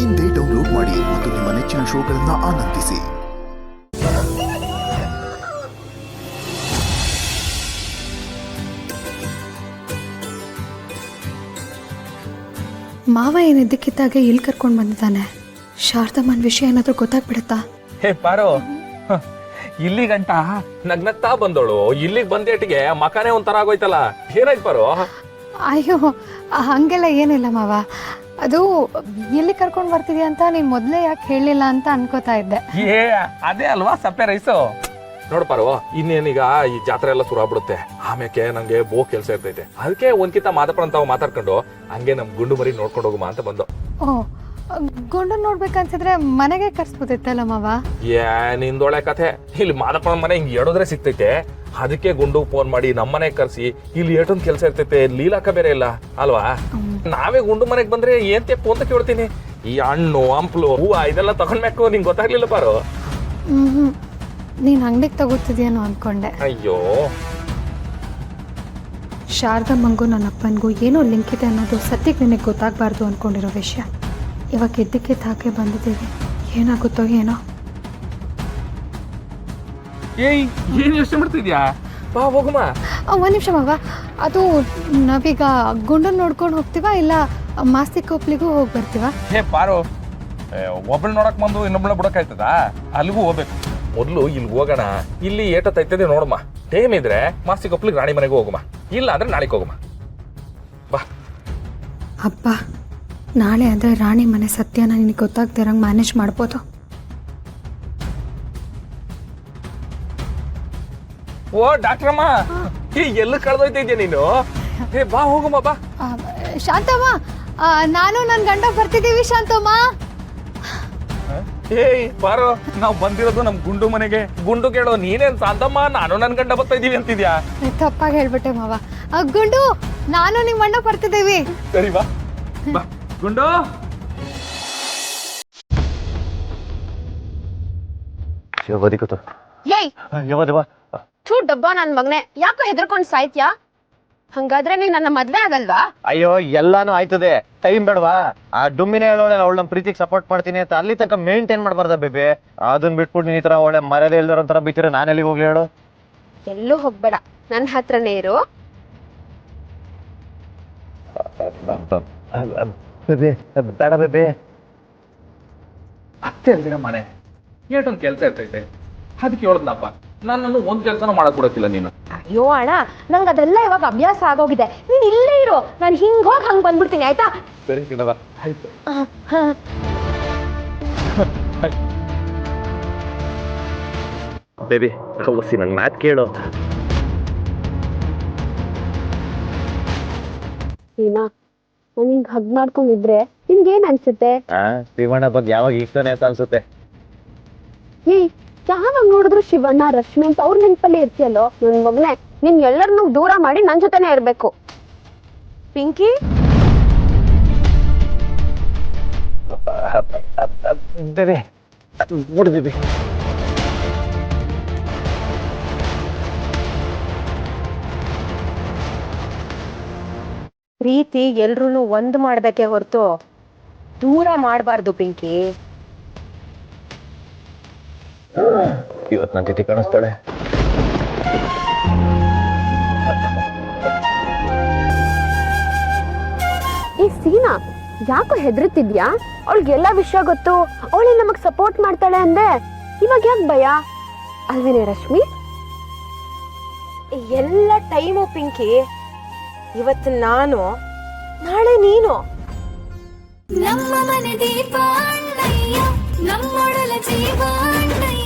ಇಂದೇ ಡೌನ್ಲೋಡ್ ಮಾಡಿ ಮತ್ತು ನಿಮ್ಮ ನೆಚ್ಚಿನ ಶೋಗಳನ್ನು ಆನಂದಿಸಿ. ಮಾವ ಏನಿದ್ದಕ್ಕಿದ್ದಾಗೆ ಇಲ್ಲಿ ಕರ್ಕೊಂಡು ಬಂದಿದ್ದಾನೆ. ಶಾರದಮ್ಮನ ವಿಷಯ ಏನಾದರೂ ಗೊತ್ತಾಗ್ಬಿಡುತ್ತಾ? ಹೇ ಪಾರೋ, ಇಲ್ಲಿ ಗಂಟ ನಗ್ನಗ್ತಾ ಬಂದೋಳು, ಇಲ್ಲಿಗೆ ಬಂದೇಟಿಗೆ ಮಕಾನೇ ಒಂಥರ ಆಗೋಯ್ತಲ್ಲ, ಏನಾಯ್ತು ಪಾರೋ? ಅಯ್ಯೋ ಹಂಗೆಲ್ಲ ಏನಿಲ್ಲ ಮಾವ. ಅದು ಎಲ್ಲಿ ಕರ್ಕೊಂಡು ಬರ್ತಿದ್ಯಾ ಅಂತ ನೀನು ಮೊದಲೇ ಯಾಕೆ ಹೇಳಲಿಲ್ಲ ಅಂತ ಅನ್ಕೋತಾ ಇದ್ದೆ. ಅದೇ ಅಲ್ವಾ ಸಪ್ಪೆ ರೈಸು. ನೋಡ್ ಪಾರೋ, ಇನ್ನೇನೀಗ ಈ ಜಾತ್ರೆ ಎಲ್ಲ ಶುರು ಆಮೇಲೆ ನಂಗೆ ಕೆಲ್ಸ ಇರ್ತೈತೆ. ಅದಕ್ಕೆ ಒಂದ್ಕಿಂತ ಮಾತಾಡ್ತಾವ್ ಮಾತಾಡ್ಕೊಂಡು ಹಂಗೆ ನಮ್ ಗುಂಡು ಮರಿ ನೋಡ್ಕೊಂಡು ಹೋಗುಮ ಅಂತ ಬಂದು. ಓ, ಗುಂಡು ನೋಡ್ಬೇಕನ್ಸಿದ್ರೆ ಮನೆಗೆ ಕರ್ಸ್ಬೋದಿತ್ತಲ್ಲ ಮಾವ. ನಿಂದೊಳ್ಳೆ ಕಥೆ. ಇಲ್ಲಿ ಮಾದಪ್ಪನ ಮನೆ ಹಿಂಗ್ ಎಡೋದ್ರೆ ಸಿಗ್ತೈತೆ, ಅದಕ್ಕೆ ಗುಂಡು ಫೋನ್ ಮಾಡಿ ನಮ್ಮನೆ ಕರ್ಸಿ ಇಲ್ಲಿ ಏಟೊಂದ್ ಕೆಲ್ಸ ಇರ್ತೈತೆ, ಲೀಲಾಕ ಬೇರೆ ಇಲ್ಲ ಅಲ್ವಾ. ನಾವೇ ಗುಂಡು ಮನೆಗ್ ಬಂದ್ರೆ ಏನ್ ತೆಪ್ಪು ಅಂತ ಕೇಳ್ತೀನಿ. ಈ ಹಣ್ಣು ಹಂಪ್ಲು ಹೂವ ಇದೆಲ್ಲ ತಗೊಂಡ್ಬೇಕು, ನಿಂಗೆ ಗೊತ್ತಾಗ್ಲಿಲ್ಲ ಪಾರು. ನೀನ್ ಅಂಗಡಿಗೆ ತಗೋತಿದ್ಯಾನೋ ಅನ್ಕೊಂಡೆ. ಅಯ್ಯೋ, ಶಾರದಮ್ಮಂಗೂ ನನ್ನ ಅಪ್ಪನಿಗೂ ಏನೋ ಲಿಂಕ್ ಇದೆ ಅನ್ನೋದು ಸದ್ಯಕ್ಕೆ ನಿನಗೆ ಗೊತ್ತಾಗಬಾರ್ದು ಅನ್ಕೊಂಡಿರೋ ವಿಷಯ. ಇವಾಗ ಎದ್ದಕ್ಕೆ ತಾಕೆ ಬಂದಿದ್ದೀವಿ, ಏನಾಗುತ್ತೋ ಏನೋ. ಏಯ್, ಏನ್ ಯೋಚನೆ ಮಾಡ್ತಿದ್ಯಾ? ಬಾ ಹೋಗುಮ. ಒಂದ್ ನಿಮಿಷ ಮಾವ, ಅದು ನಾವೀಗ ಗುಂಡನ್ ನೋಡ್ಕೊಂಡು ಹೋಗ್ತೀವಾ ಇಲ್ಲ ಮಾಸ್ತಿ ಕೊಪ್ಲಿಗೂ ಹೋಗಿ ಬರ್ತೀವಾ? ಹೇ ಪಾರು, ಒಬ್ಬಳು ನೋಡಕ್ ಬಂದು ಇನ್ನೊಬ್ಳ ಬಿಡಕ್ ಆಯ್ತದ? ಅಲ್ಲಿಗೂ ಹೋಗ್ಬೇಕು. ಮೊದ್ಲು ಇಲ್ಲಿ ಹೋಗೋಣ. ಇಲ್ಲಿ ಏಟತ್ತೈತದೆ ನೋಡಮ್ಮ. ಟೈಮ್ ಇದ್ರೆ ಮಾಸ್ತಿ ಕೊಪ್ಲಿಗೆ ರಾಣಿ ಮನೆಗೂ ಹೋಗುಮ, ಇಲ್ಲ ಅಂದ್ರೆ ನಾಳೆಗೆ ಹೋಗುಮ. ಬಾ. ಅಪ್ಪ, ನಾಳೆ ಅಂದರೆ ರಾಣಿ ಮನೆ ಸತ್ಯನ ನಿನಗೆ ಗೊತ್ತಾಗ್ತಿರಂಗೆ ಮ್ಯಾನೇಜ್ ಮಾಡ್ಬೋದು. ಓ ಡಾಕ್ಟ್ರಮ್ಮ, ಎಲ್ಲ ಕಳೆದೋಯ್ತಿದ್ಯಾ ನೀನು? ಹೇ ಬಾ ಹೋಗುಮ ಬಾ. ಶಾಂತಮ್ಮ, ನಾನು ನನ್ನ ಗಂಡ ಬರ್ತಿದ್ದೀವಿ ಶಾಂತಮ್ಮ. ಏಯ್ ಪಾರು, ನಾವು ಬಂದಿರೋದು ನಮ್ ಗುಂಡು ಮನೆಗೆ. ಗುಂಡು ಕೇಳೋ, ನೀನೇನ್ ಶಾಂತಮ್ಮ, ನಾನು ನನ್ ಗಂಡ ಬರ್ತಾ ಇದೀವಿ ಅಂತಿದ್ಯಾ? ತಪ್ಪಾಗಿ ಹೇಳ್ಬಿಟ್ಟೆ ಮಾವ. ಗುಂಡು, ನಾನು ನಿಮ್ಮ ಅಣ್ಣ ಬರ್ತಿದ್ದೀವಿ. ಸರಿ ಬಾ ಬಾ ಗುಂಡು. ಡಬ್ಬ ನನ್ ಮಗನೆ, ಯಾಕೋ ಹೆದರ್ಕೊಂಡ್ ಸಾಯ್ತ್ಯಾ? ಹಂಗಾದ್ರೆ ನೀನ್ ನನ್ನ ಮದ್ವೆ ಆಗಲ್ವಾ? ಅಯ್ಯೋ, ಎಲ್ಲಾನು ಆಯ್ತದೆ, ಟೈಮ್ ಬೇಡವಾ? ಆ ಡುಮ್ಮಿನೇ ಹೇಳೋಳೆ ಅವಳು ನಮ್ ಪ್ರೀತಿಗೆ ಸಪೋರ್ಟ್ ಮಾಡ್ತೀನಿ ಅಂತ, ಅಲ್ಲಿ ತನಕ ಮೇಂಟೈನ್ ಮಾಡ್ಬಾರ್ದ ಬೇಬಿ? ಅದನ್ನ ಬಿಟ್ಬಿಟ್ಟು ನೀನ್ ಈ ತರ ಒಳ್ಳೆ ಮರ್ಯಾದೆ ಇಲ್ದಿರೋ ಒಂಥರ ಬಿತ್ತಿರ ನಾನು ಎಲ್ಲಿ ಹೋಗ್ಲಿ ಹೇಳು? ಎಲ್ಲೂ ಹೋಗ್ಬೇಡ, ನನ್ ಹತ್ರನೇ ಇರು. ಬೇಡ ಬೇಬಿ. ಅಷ್ಟೇ ಅಲ್ದಿರ ಮನೆ ಏಟೊಂದ್ ಕೆಲ್ಸ ಇರ್ತೈತೆ, ಅದಕ್ಕೆ ಹೇಳದ್ನಪ್ಪ. ನನ್ನನ್ನು ಒಂದ್ ಕೆಲ್ಸನೂ ಮಾಡಕ್ ಬಿಡಕ್ಕಿಲ್ಲ ನೀನು. ಅಯ್ಯೋ ಅಣ್ಣ, ನಂಗ್ ಅದೆಲ್ಲ ಇವಾಗ ಅಭ್ಯಾಸ ಆಗೋಗಿದೆ. ನೀನ್ ಇಲ್ಲೇ ಇರು, ನಾನ್ ಹಿಂಗ್ ಹೋಗ್ ಹಂಗ್ ಬಂದ್ಬಿಡ್ತೀನಿ, ಆಯ್ತಾ? ಸರಿ ಕಣವ, ಆಯ್ತು. ಬೇಬಿ ಕೌಸಿ, ನನ್ ಮಾತ್ ಕೇಳು. ಏನಾ, ನಾನು ಹಿಂಗ್ ಹಗ್ ಮಾಡ್ಕೊಂಡಿದ್ರೆ ನಿನ್ಗೇನ್ ಅನ್ಸುತ್ತೆ? ಶಿವಣ್ಣ ಬಗ್ಗೆ ಯಾವಾಗ ಇಷ್ಟನೇ ಅಂತ ಅನ್ಸುತ್ತೆ. ಏಯ್, ಯಾವಾಗ ನೋಡಿದ್ರು ಶಿವಣ್ಣ ರಶ್ಮಿ ಅಂತ ಅವ್ರ ನೆನಪಲ್ಲಿ ಇರ್ತೀಯಲ್ಲೋ. ನನ್ ಮಗನೆ, ನೀನ್ ಎಲ್ಲರನ್ನೂ ದೂರ ಮಾಡಿ ನನ್ ಜೊತೆನೆ ಇರ್ಬೇಕು. ಪಿಂಕಿ, ಬೇಬಿ ನೋಡು ಬೇಬಿ, ಪ್ರೀತಿ ಎಲ್ರೂ ಒಂದ್ ಮಾಡ್ಬೇಕೆ ಹೊರತು ದೂರ ಮಾಡಬಾರ್ದು ಪಿಂಕಿ. ಇವತ್ತು ನನ್ನ ತಿಥಿ ಕಾಣಿಸ್ತಾಳೆ. ಈ ಸೀನಾ, ಯಾಕೋ ಹೆದರ್ತಿದ್ಯಾ? ಅವಳಿಗೆಲ್ಲ ವಿಷಯ ಗೊತ್ತು, ಅವಳಿ ನಮಗ್ ಸಪೋರ್ಟ್ ಮಾಡ್ತಾಳೆ ಅಂದೆ, ಇವಾಗ ಯಾಕೆ ಭಯ? ಅಲ್ವೇನೆ ರಶ್ಮಿ? ಎಲ್ಲ ಟೈಮು ಪಿಂಕಿ. ಇವತ್ತು ನಾನು, ನಾಳೆ ನೀನು. ನಮ್ಮ ಮನೆ ದೀಪ ಅಣ್ಣಯ್ಯ, ನಮ್ಮೊಡಲ ಜೀವ ಅಣ್ಣಯ್ಯ.